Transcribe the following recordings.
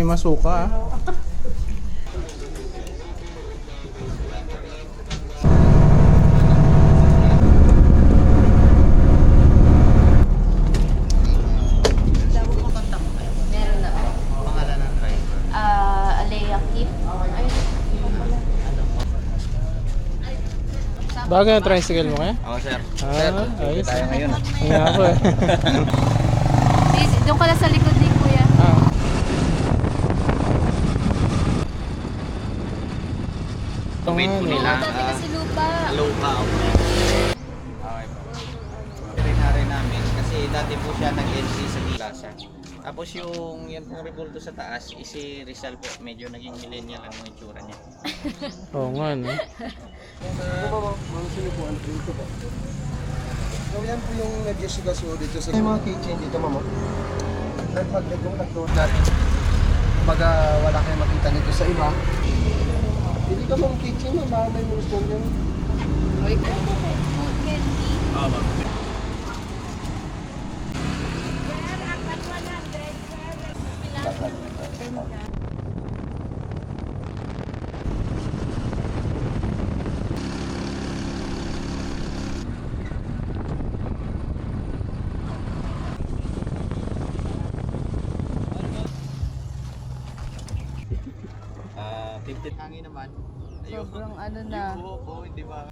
may masuka ah. Meron na. Pangalan ng driver. Alea Kip. Ayun. Bagay ang tricycle mo kaya? Ako sir. Ayos. Tayo ngayon. Kaya ako eh. Doon ka na sa likod ni Kuya. Wait po nila. Dati kasi lupa. Lupa. Okay po. Rin namin kasi dati po siya nag-LC sa Plaza. Tapos yung yan pong rebulto sa taas, si Rizal po, medyo naging millennial ang mga itsura niya. Oo nga no. So yan po yung nag-isugaso dito sa yung mga kitchen dito, mama. Nagpagdagong natin. Kumbaga wala kayong makita nito sa iba. Hindi ka mga kitchen, mama, may mga stone yan. Oy, food candy. Tintin hangin naman. Ayun. Sobrang ano na. Yung buhok ko, hindi ba?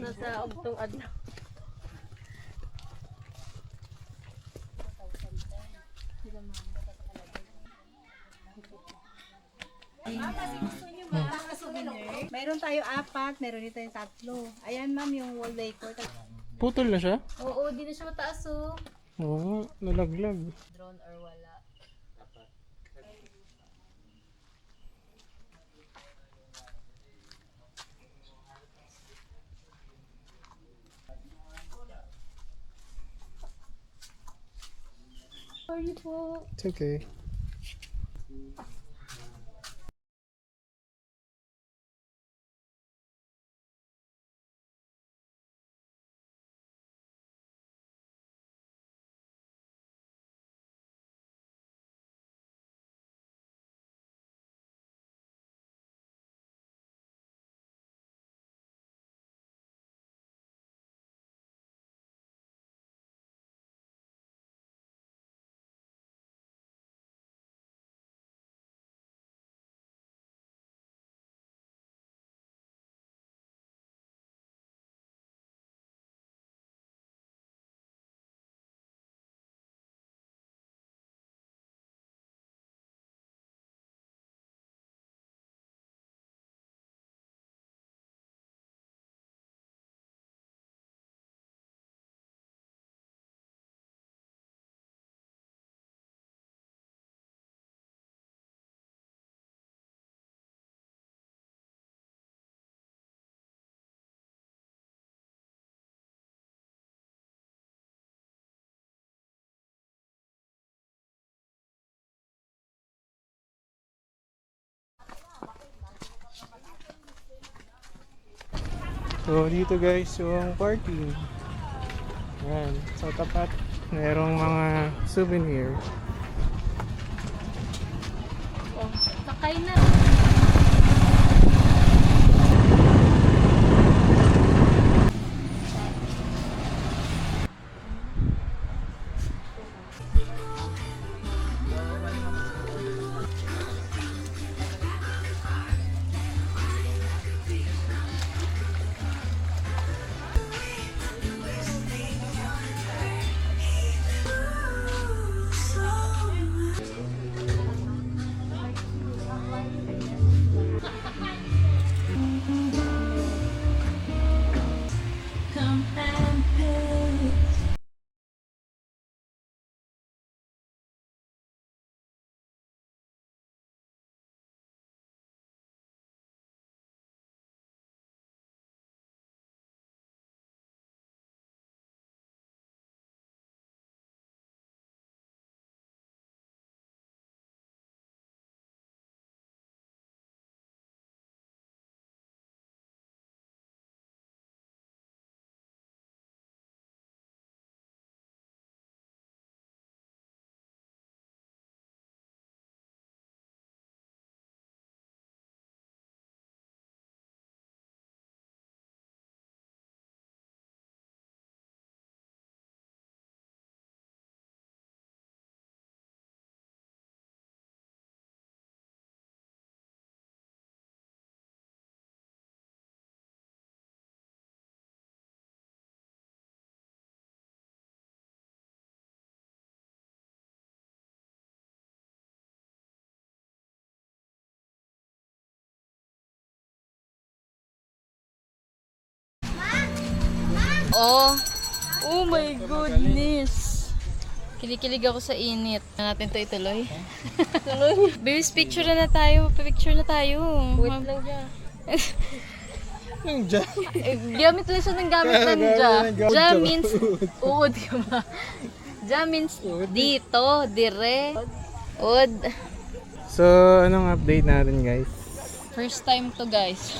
Nasa ugtong adlaw. Mayroon tayo 4, meron din tayo 3. Ayan ma'am yung wall decor. Putol na siya? Oo, di na siya mataas oh. Oo nga, nalaglag. Drone or wala. Sorry po. It's okay. So dito guys yung parking. Ayan, sa tapat merong mga souvenir. Oh, sakay na. Oh my goodness. Kinikilig ako sa init. Natin to ituloy. Tuloy. Babies, picture na tayo. Picture na tayo. Wait lang dyan. Yung dyan. Gamit lang siya ng gamit ng dyan. Dyan means uod ka ba? Dyan means dito, dire, ud. So anong update natin guys? First time to guys.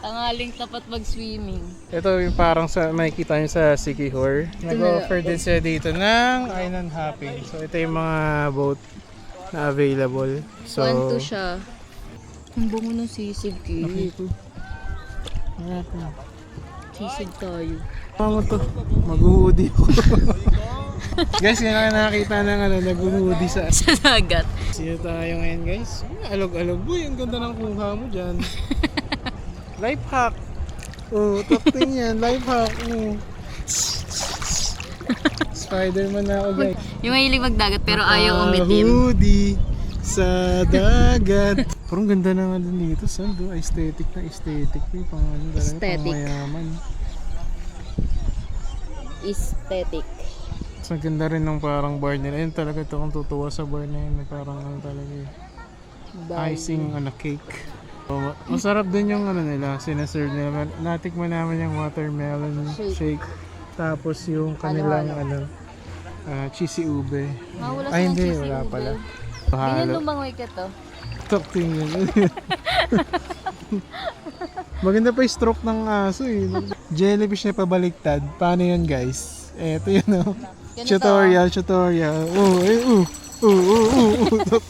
Tangaling tapat mag-swimming. Ito yung parang sa makikita nyo sa Sikihor. Nag-offer din sila dito ng island hopping. So ito yung mga boat na available. So 1-2 siya. Ang bungo ng sisig Nakito. Sisig tayo. Ano to? Mag-hoodie ko. Guys, yun ang nakakita ng nag-hoodie sa Sa dagat. Sino tayo ngayon guys? Alog-alog. Boy, ang ganda ng kuha mo dyan. Life hack. Oh, top 10 yan. Life hack. Oh. Spider-Man na ako guys. Yung mahilig magdagat pero ayaw umitim. Hoodie sa dagat. Parang ganda na nga din dito. Saan do? Aesthetic na aesthetic. May pang ano talaga. Aesthetic. Pang mayaman. Aesthetic. So ganda rin ng parang bar nila. Yun talaga ito kung tutuwa sa bar na yun. Parang ano talaga icing on a cake. So, masarap din yung ano nila, sinaserve nila. Natikman namin yung watermelon shake. Tapos yung kanilang cheesy ube. Wala Ay silang hindi, cheesy wala ube. pala. Ganyan Halo. lumangoy ka to. Top thing yun. Maganda pa yung stroke ng aso eh. Jellyfish na pabaliktad. Paano yun guys? Eto yun oh. Ganito. Tutorial.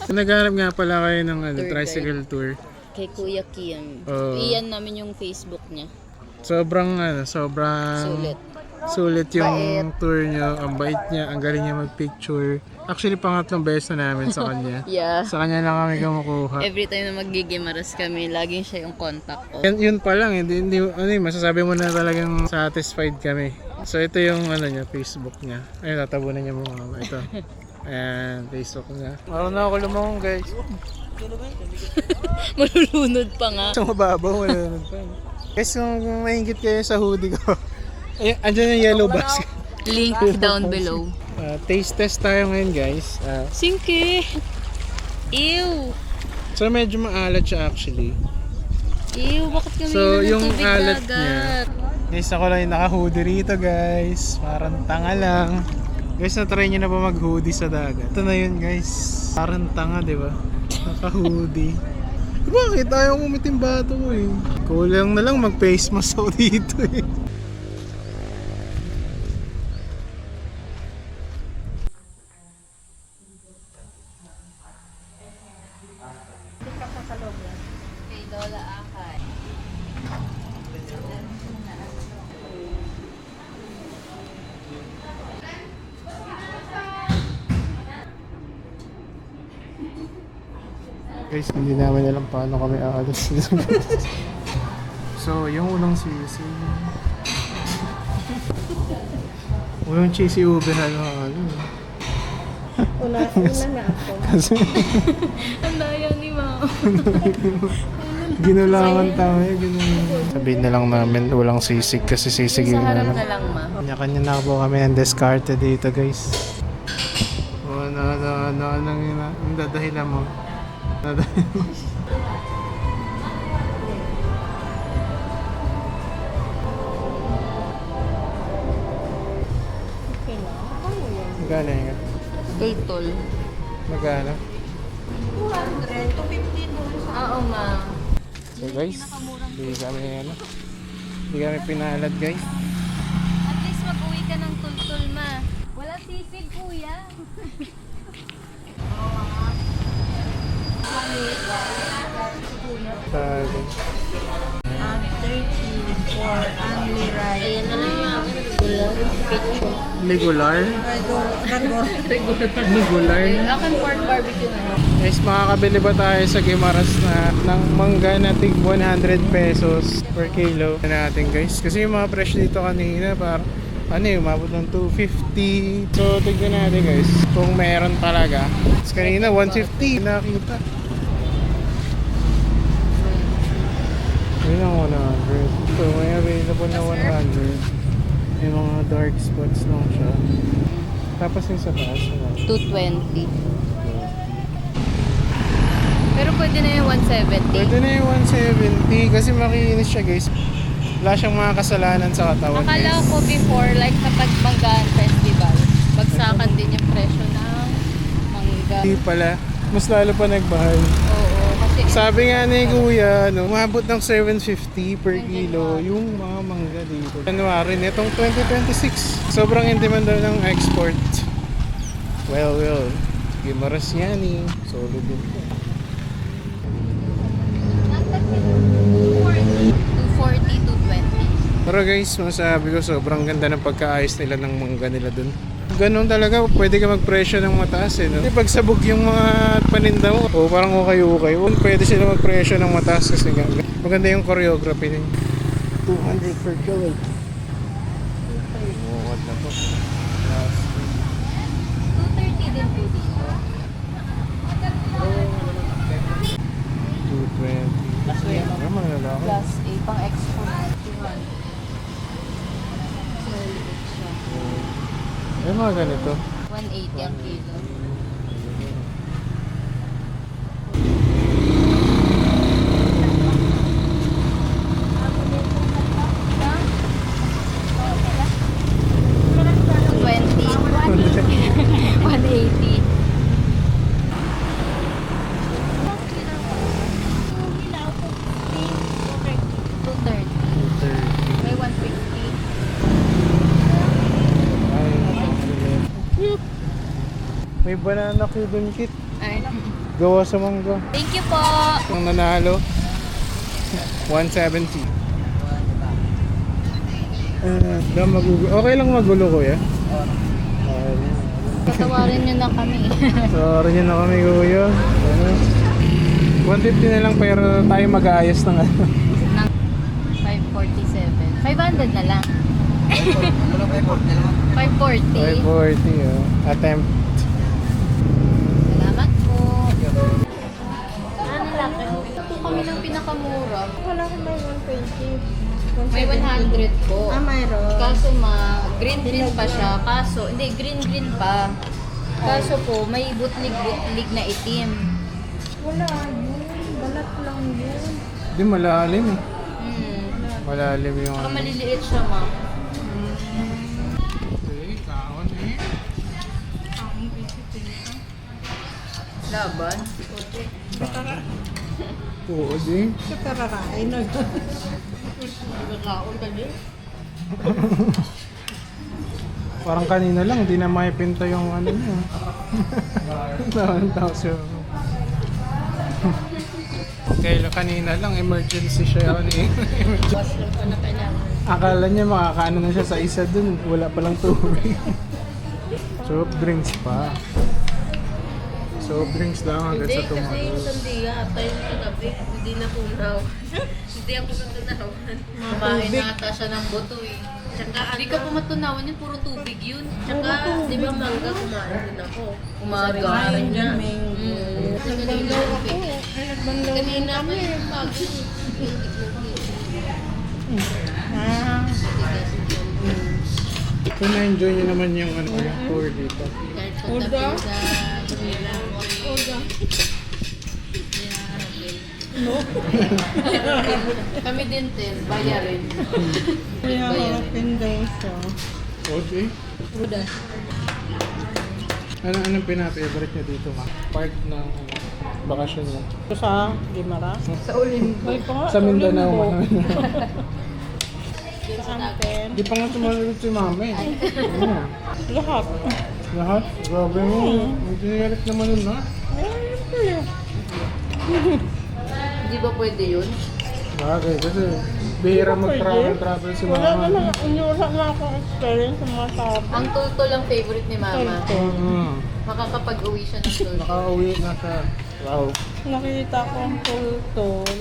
Naghanap nga pala kayo ng Tour tricycle tour. Kay Kuya Kim. Oo. Iyan namin yung Facebook niya. Sobrang Sulit. sulit yung tour nyo. Ang bait niya, ang galing niya mag-picture. Actually, pangatlong beses na namin sa kanya. Yeah. Sa kanya lang kami kumukuha. Every time na magigimaras kami, laging siya yung contact ko. Yun pa lang, hindi masasabi mo na talagang satisfied kami. So ito yung niya, Facebook niya. Ayun, tatabunan niya mga mama. Ito. Ayan, Facebook niya. Maroon na ako lumangon guys. Malulunod pa nga. Sa mababaw, wala naman pa. Guys, kung maingit kayo sa hoodie ko, andyan yung yellow basket. Link down below. Taste test tayo ngayon guys. Singki! Ew! So medyo maalat siya actually. Ew, bakit kami So, ng yung tubig alat dagat? niya. Guys, ako lang yung naka-hoodie rito guys. Parang tanga lang. Guys, na-try nyo na ba mag-hoodie sa dagat? Ito na yun guys. Parang tanga, di ba? Naka-hoodie. Bakit? Ayaw mo mitimbato ko eh. Kulang na lang mag-face mask ako dito eh. Kay Lola Akay. Guys, hindi namin alam paano kami aalis. So, yung unang sisi. Unang cheesy ube na ano. Una na ako. Kasi Ang daya ni Mama. ginulangan tayo. Sabihin na lang namin walang sisig kasi sisigil Sa na harap lang. na lang, Ma. Kanya-kanya na po kami ng discarded dito guys. Ang dadahilan mo. Dadahilan mo. Okay na. Ano yan? Magkano yun? Tultol. Magkano? 200, 250 doon sa... Oo, Ma. So guys, hindi kami pinalad guys. At least mag-uwi ka ng tultol, Ma. Wala sisig, Kuya. Sabi. 30 for only rice. Ayan na lang, Ma. Ligular? Ragor. Ligular? Akin pork barbecue na. Guys, makakabili ba tayo sa Gimaras na ng mangga na tig 100 pesos per kilo na natin guys? Kasi yung mga presyo dito kanina parang umabot ng 250. So, tignan natin guys kung meron talaga. Tapos kanina 150 nakita. Yun ang 100. So, may available na 100. May mga dark spots lang siya. Tapos yung sa taas, 220. Pero pwede na yung 170. pwede na yung 170 kasi makinis siya guys. Wala siyang mga kasalanan sa katawan Akala guys. ko before, like kapag Manggaan Festival, bagsakan din yung presyo ng mangga. Hindi pala. Mas lalo pa nagmahal. Oo, kasi Sabi nga ni Kuya, umabot ng 750 per kilo yung mga mangga dito. January nitong 2026. Sobrang in demand daw ng export. Well, Gimaras yan eh. Solid din po. 240, 220. Pero guys, masabi ko sobrang ganda ng pagkaayos nila ng mangga nila dun. Ganun talaga, pwede ka magpresyo ng mataas eh. No? Kasi pag sabog yung mga paninda mo, o parang okay. Pwede sila magpresyo ng mataas kasi nga. Maganda yung choreography niya. 200 per kilo. What na to? 230 din po dito. 220. Ay, mga lalaki. Plus A, pang export. 200. Ay, mga ganito. 180 ang kilo. May 150. May banana cubing kit. Ay. Gawa sa mangga. Thank you po. Ang nanalo, 170. Okay lang magulo kuya. Patawarin nyo na kami. Sorry nyo na kami kuya. 150 na lang pero tayo mag-aayos ng ano. Ng 547. 500 na lang. 540. 540 oh. Attempt. Salamat po. Ano lang? Ito kami ng pinakamura. Wala ko may 120. May 100 po. Mayroon. Kaso green pa siya. Kaso, hindi, green pa. Kaso po, may butlig-butlig na itim. Wala yun. Balat lang yun. Di malalim eh. Malalim yung Saka ano. maliliit siya, ma. Kaon eh. Laban. Oo, di. Sa kararain na. Parang kanina lang, di na maipinta yung ano niya. Tapos yung... Kaya kanina lang, emergency siya yun eh. Akala niya makakaano na siya sa isa dun, wala palang tubig. Soft drinks pa. Soft drinks lang hanggang sa Kasi yung tumagal. sandiga, tayo sa gabi, hindi na punaw. Hindi ako natunawan. Kumain na ata siya ng buto eh. Tsaka hindi ka pa matunawan yun, puro tubig yun. Tsaka, di ba mangga, kumain din ako. Umaga rin na. Nagbandaw ako. Kanina kami. Kung na-enjoy niyo naman yung ano, yung tour dito. Kahit punta sa Manila. Oda. Kami din, Tel. Bayarin. Kaya open daw siya. Okay. Oda. Anong pina-favorite niyo dito, ma? Part ng ano, bakasyon niyo? Sa Guimara? Sa Olimpo. Sa Mindanao, ma. Sa akin. Di pa nga sumasagot si mama eh. Ano? Lahat. Lahat? Grabe mo. Ang tinigalit naman nun, ha? Hindi ba pwede yun? Bagay, kasi bihira mag-travel si Wala mama. naman. Wala na akong experience sa mga tao. Ang tulto lang favorite ni Mama. Makakapag-uwi siya ng tulto. Nakauwi na siya. Wow. Nakita ko ang tultol.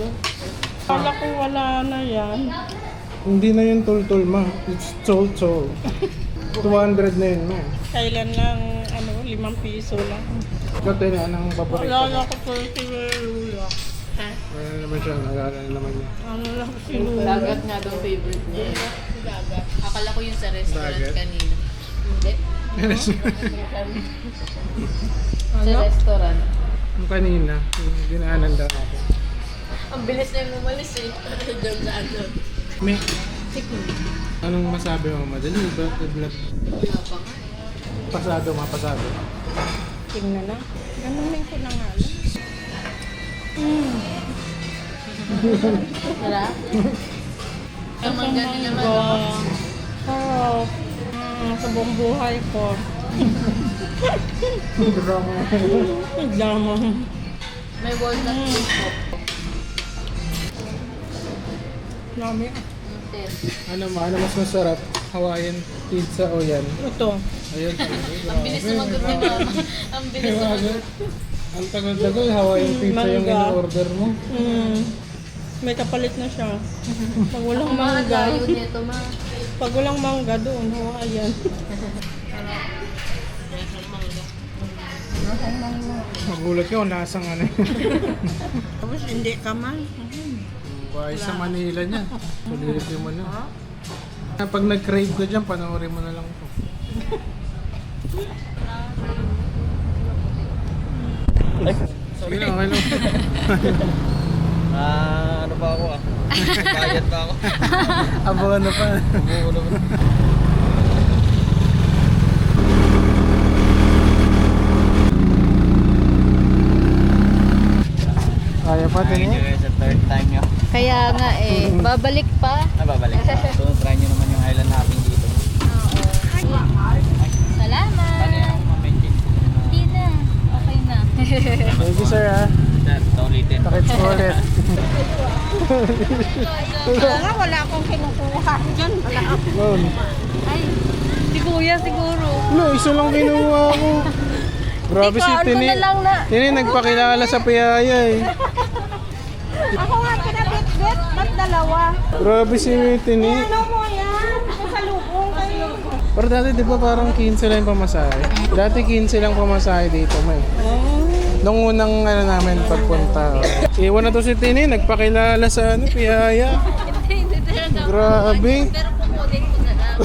Kala ko wala na yan. Hindi na yung tultul, ma. It's tol-tol. 200 na yun, ma. Kailan lang, 5 piso lang. Ikaw, Tene, anong paborito? Wala ko tultol si Lula. Ano naman siya? Nalala naman niya. Ano lang si Lula. Dagat nga daw favorite niya. Dagat. Akala ko yung sa restaurant Dagat? kanina. Hindi. Sa Ano? restaurant. Yung kanina, yung dinaanan daw natin. Ang bilis na yung umalis eh. Doon sa ano. May, anong masabi mo? Madali ba? Wala pa nga eh. Pasado, mapasado. Tingnan na. Ganunin ko na nga lang. Sarap? Ang mangga din naman. Sarap. Sa buong buhay ko. Drama. Drama. May walnut cake po. Dami. Ano mas masarap? Hawaiian pizza o yan? Ito. Ayun. Ang bilis sumagot ni Mama. Ang bilis sumagot. Ang tagal-tagal, Hawaiian pizza yung Mangga. in-order mo. May kapalit na siya. Pag walang Ang mga mangga. gayo nito, Ma. Pag walang mangga doon, Hawaiian. Magulat ka kung lasang ano. Tapos hindi ka man. Buhay sa Manila niya. Sulitin mo na. Pag nag-crave ko dyan, panoorin mo na lang ito. Sige lang, okay lang. Ano pa ako ah? Bayad pa ako. Abangan na pa. Umuulo. Kaya pa din Thank you guys sa third time nyo. Kaya nga eh. Babalik pa. Babalik pa. So try nyo naman yung island natin dito. Salamat. Ano yung mamention? Hindi na. Okay na. Thank you, sir, ha. Ito ulitin. Pakits ko ulit. Wala, wala akong kinukuha. Diyan, wala ako. Noon. Ay, si Kuya siguro. No, isa lang kinuha ko. Grabe si Ikaw, Tini. ano na lang na. Tini, nagpakilala sa piyaya eh. Ako nga pinabit-bit, ba't dalawa? Grabe si Tini. Ano mo yan? Sa lubong kayo. Pero dati di ba parang 15 lang yung pamasahe? Dati 15 lang pamasahe dito, may. Nung unang ano namin pagpunta. Iwan na to si Tini, nagpakilala sa ano, piyaya. Hindi. Grabe. Pero kukunin ko na lang.